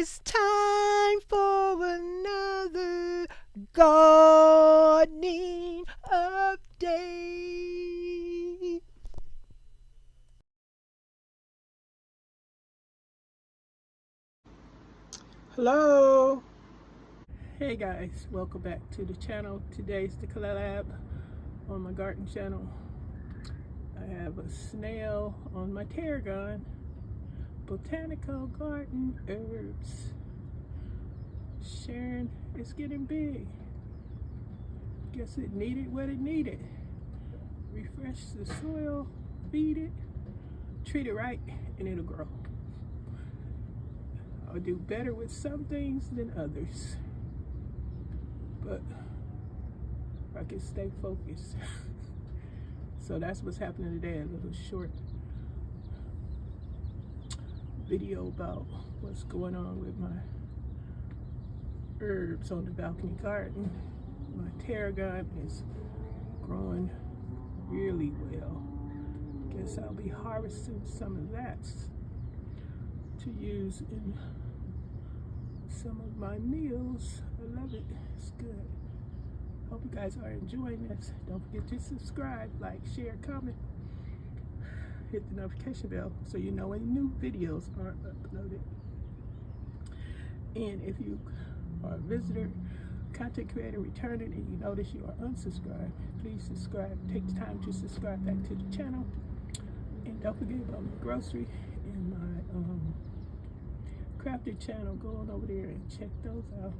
It's time for another gardening update. Hello. Hey guys, welcome back to the channel. Today's the collab on my garden channel. I have a snail on my Tarragon botanical garden herbs. Sharon, it's getting big. Guess it needed what it needed. Refresh the soil, feed it, treat it right, and it'll grow. I'll do better with some things than others, but I can stay focused. So that's what's happening today. A little short video about what's going on with my herbs on the balcony garden. My tarragon is growing really well. Guess I'll be harvesting some of that to use in some of my meals. I love it. It's good. Hope you guys are enjoying this. Don't forget to subscribe, like, share, comment, hit the notification bell so you know when new videos are uploaded. And if you are a visitor, content creator, returning, and you notice you are unsubscribed, please subscribe. Take the time to subscribe back to the channel. And don't forget about my grocery and my crafted channel. Go on over there and check those out.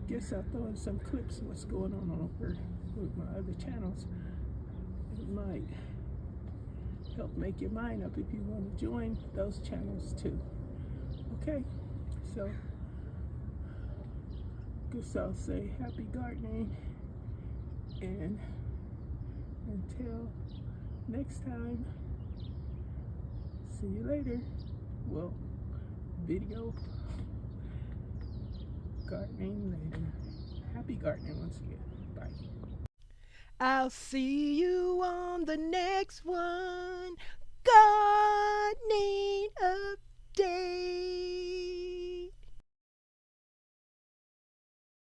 Guess I'll throw in some clips of what's going on over with my other channels. It might help make your mind up if you want to join those channels too. Okay, so guess I'll say happy gardening, and until next time, see you later. Well, video gardening later. Happy gardening once again. Bye. I'll see you on the next one. Gardening update.